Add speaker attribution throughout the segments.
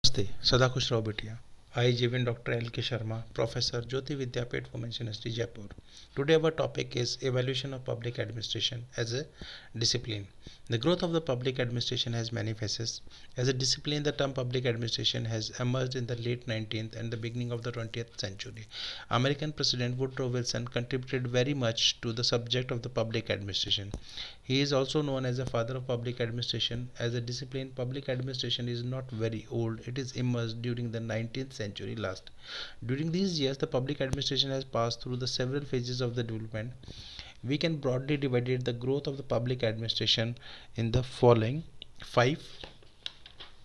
Speaker 1: नमस्ते, सदा खुश रहो बेटिया. I, Jv'n Dr L Sharma, Professor Jyoti Vidyapeeth Women's University, Jaipur. Today our topic is evaluation of public administration as a discipline. The growth of the public administration has many phases. As a discipline, the term public administration has emerged in the late 19th and the beginning of the 20th century. American President Woodrow Wilson contributed very much to the subject of the public administration. He is also known as the father of public administration. As a discipline, public administration is not very old. It is emerged during the 19th century last. During these years, the public administration has passed through the several phases of the development. We can broadly divide the growth of the public administration in the following five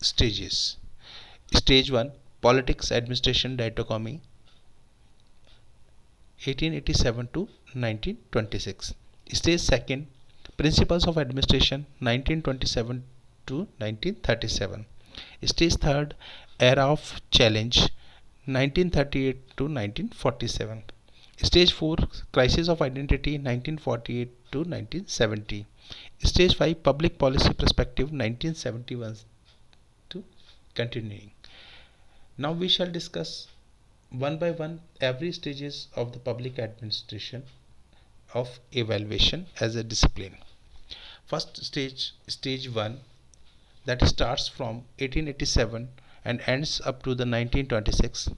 Speaker 1: stages. Stage 1, politics administration dichotomy, 1887 to 1926. Stage 2, principles of administration, 1927 to 1937. Stage 3, era of challenge, 1938 to 1947. Stage 4, crisis of identity, 1948 to 1970. Stage 5, public policy perspective, 1971 to continuing. Now we shall discuss one by one every stages of the public administration of evaluation as a discipline. First stage, stage 1, that starts from 1887 and ends up to the 1926,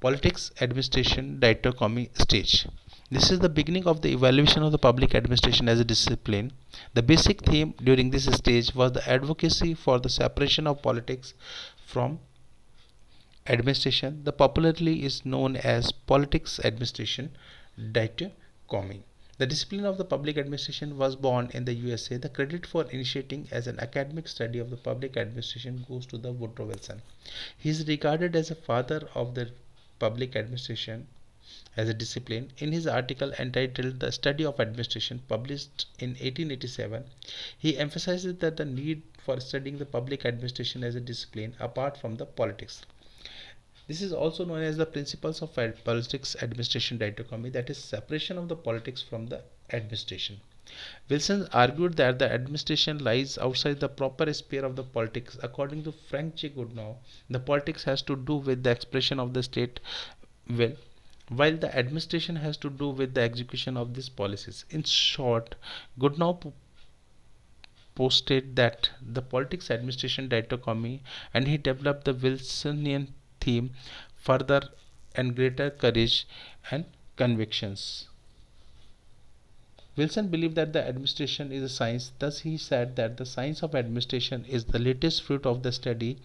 Speaker 1: politics administration dichotomy stage. This is the beginning of the evaluation of the public administration as a discipline. The basic theme during this stage was the advocacy for the separation of politics from administration. The popularly is known as politics administration dichotomy. The discipline of the public administration was born in the USA. The credit for initiating as an academic study of the public administration goes to the Woodrow Wilson. He is regarded as a father of the public administration as a discipline. In his article entitled The Study of Administration, published in 1887, he emphasizes that the need for studying the public administration as a discipline apart from the politics. This is also known as the principles of politics administration dichotomy, that is, separation of the politics from the administration. Wilson argued that the administration lies outside the proper sphere of the politics. According to Frank J. Goodnow, the politics has to do with the expression of the state will, while the administration has to do with the execution of these policies. In short, Goodnow posted that the politics administration dichotomy, and he developed the Wilsonian theme further and greater courage and convictions. Wilson believed that the administration is a science. Thus, he said that the science of administration is the latest fruit of the study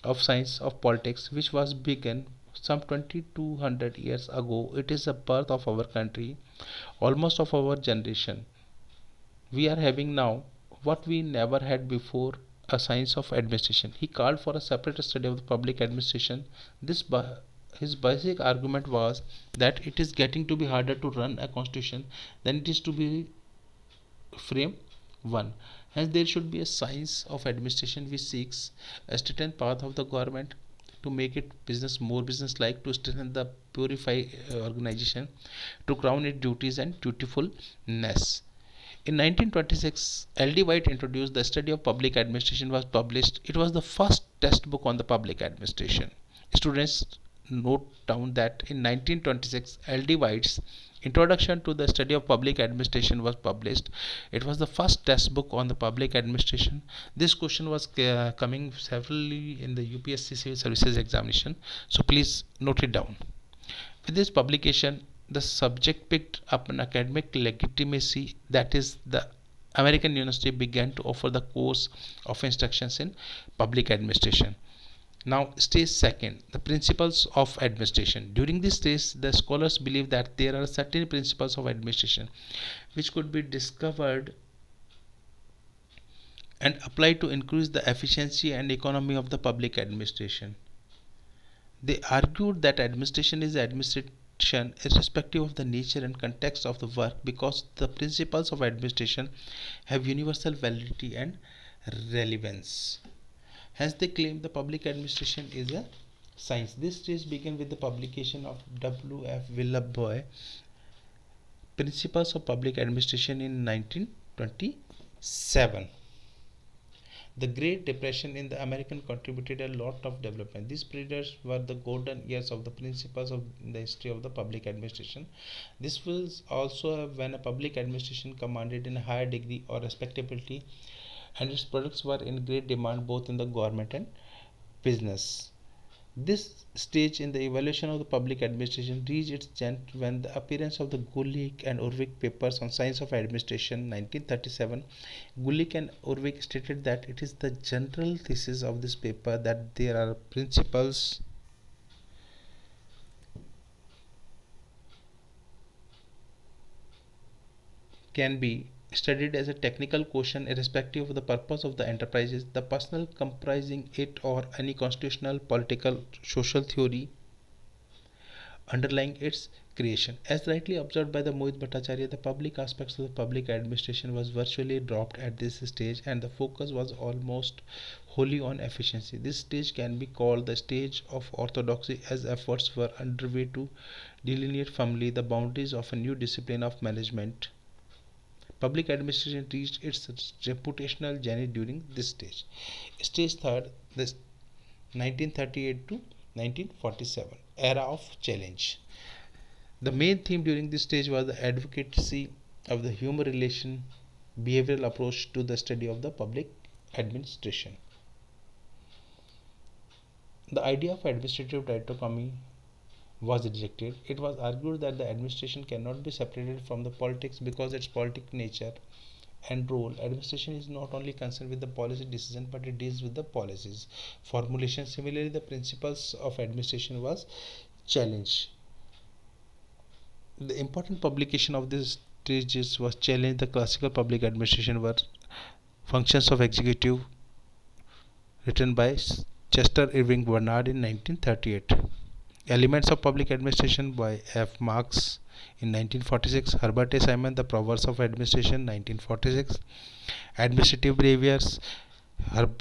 Speaker 1: of science of politics, which was begun some 2200 years ago. It is the birth of our country, almost of our generation. We are having now what we never had before, a science of administration. He called for a separate study of the public administration. His basic argument was that it is getting to be harder to run a constitution than it is to be frame one. Hence, there should be a science of administration which seeks a straightened path of the government to make it business more business like, to strengthen the purify organization, to crown its duties and dutifulness. In 1926, L.D. White introduced the study of public administration was published. It was the first textbook on the public administration. Students note down that in 1926, L.D. White's Introduction to the Study of Public Administration was published. It was the first textbook on the public administration. This question was coming severally in the UPSC Civil Services examination. So please note it down. With this publication, the subject picked up an academic legitimacy, that is, the American university began to offer the course of instructions in public administration. Now, stage 2, the principles of administration. During this stage, the scholars believe that there are certain principles of administration which could be discovered and applied to increase the efficiency and economy of the public administration. They argued that administration is administration irrespective of the nature and context of the work, because the principles of administration have universal validity and relevance. Hence, they claim the public administration is a science. This stage began with the publication of W.F. Willeby Principles of Public Administration in 1927. The Great Depression in the American contributed a lot of development. These periods were the golden years of the principles of the history of the public administration. This was also when a public administration commanded in a higher degree or respectability, and its products were in great demand both in the government and business. This stage in the evolution of the public administration reached its zenith when the appearance of the Gulick and Urvik papers on science of administration 1937. Gulick and Urvik stated that it is the general thesis of this paper that there are principles can be studied as a technical question irrespective of the purpose of the enterprises, the personnel comprising it, or any constitutional, political, social theory underlying its creation. As rightly observed by the Mohit Bhattacharya, the public aspects of the public administration was virtually dropped at this stage and the focus was almost wholly on efficiency. This stage can be called the stage of orthodoxy as efforts were underway to delineate firmly the boundaries of a new discipline of management. Public administration reached its reputational journey during this stage. Stage third, the 1938 to 1947 era of challenge. The main theme during this stage was the advocacy of the human relation behavioral approach to the study of the public administration. The idea of administrative dichotomy was rejected. It was argued that the administration cannot be separated from the politics because its politic nature and role. Administration is not only concerned with the policy decision but it deals with the policies formulation. Similarly, the principles of administration was challenged. The important publication of these stages was challenged. The classical public administration were functions of executive written by Chester Irving Bernard in 1938. Elements of Public Administration by F. Marx in 1946. Herbert A. Simon, The Proverbs of Administration 1946. Administrative Behaviors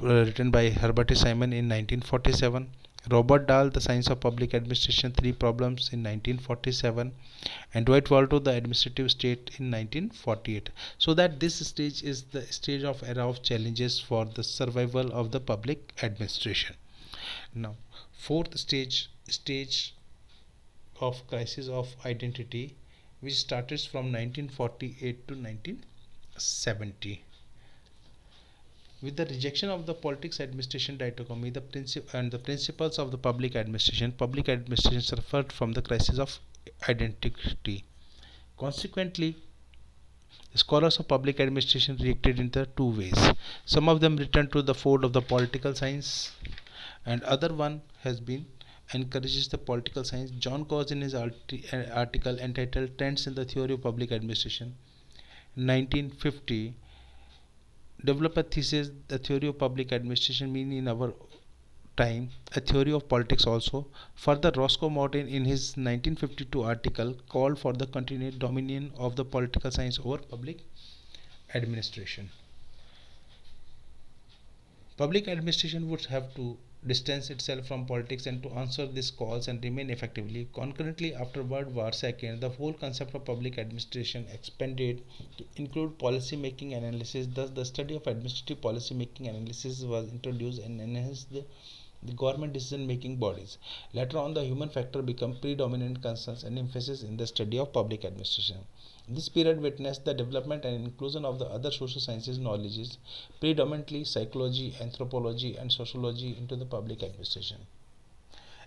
Speaker 1: written by Herbert A. Simon in 1947. Robert Dahl, The Science of Public Administration, Three Problems in 1947. And Dwight Waldo, The Administrative State in 1948. So that this stage is the stage of era of challenges for the survival of the public administration. Now, fourth stage of crisis of identity, which started from 1948 to 1970. With the rejection of the politics administration dichotomy, the principles of the public administration suffered from the crisis of identity. Consequently, scholars of public administration reacted in the two ways. Some of them returned to the fold of the political science, and other one has been encourages the political science. John Coase, in his article entitled Trends in the Theory of Public Administration 1950, developed a thesis, the theory of public administration mean in our time a theory of politics also. Further, Roscoe Martin in his 1952 article called for the continued dominion of the political science over public administration. Public administration would have to distance itself from politics and to answer these calls and remain effectively. Concurrently, after World War II, the whole concept of public administration expanded to include policy making analysis. Thus, the study of administrative policy making analysis was introduced and enhanced the government decision making bodies. Later on, the human factor became predominant concerns and emphasis in the study of public administration. This period witnessed the development and inclusion of the other social sciences knowledges, predominantly psychology, anthropology, and sociology, into the public administration.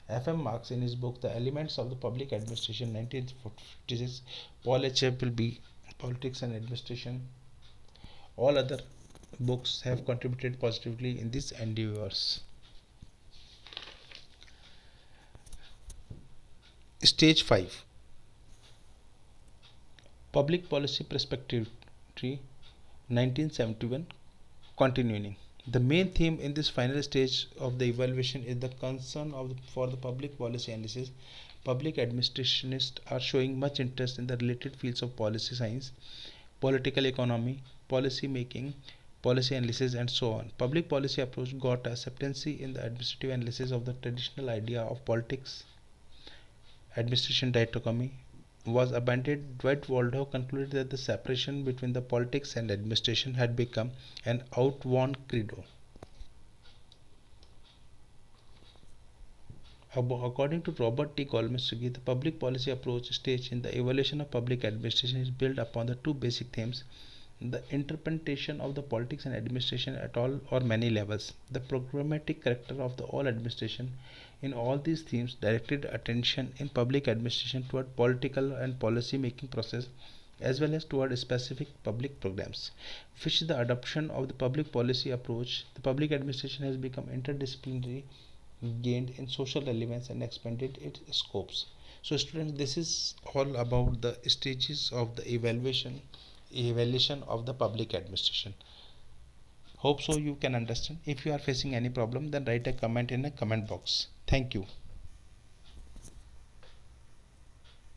Speaker 1: F. M. Marx, in his book The Elements of the Public Administration 1946, Paul H. B. Politics and Administration, all other books have contributed positively in these endeavors. Stage 5, Public Policy Perspective 1971, continuing. The main theme in this final stage of the evaluation is the concern for the public policy analysis. Public administrationists are showing much interest in the related fields of policy science, political economy, policy making, policy analysis, and so on. Public policy approach got acceptancy in the administrative analysis of the traditional idea of politics administration dichotomy was abandoned. Dwight Waldo concluded that the separation between the politics and administration had become an outworn credo. According to Robert T. Golmesky, the public policy approach stage in the evaluation of public administration is built upon the two basic themes: the interpretation of the politics and administration at all or many levels, the programmatic character of the all administration. In all these themes, directed attention in public administration toward political and policy making process as well as toward specific public programs. Which the adoption of the public policy approach, the public administration has become interdisciplinary, gained in social relevance and expanded its scopes. So students, this is all about the stages of the evaluation of the public administration. Hope so you can understand. If you are facing any problem, then write a comment in a comment box. Thank you.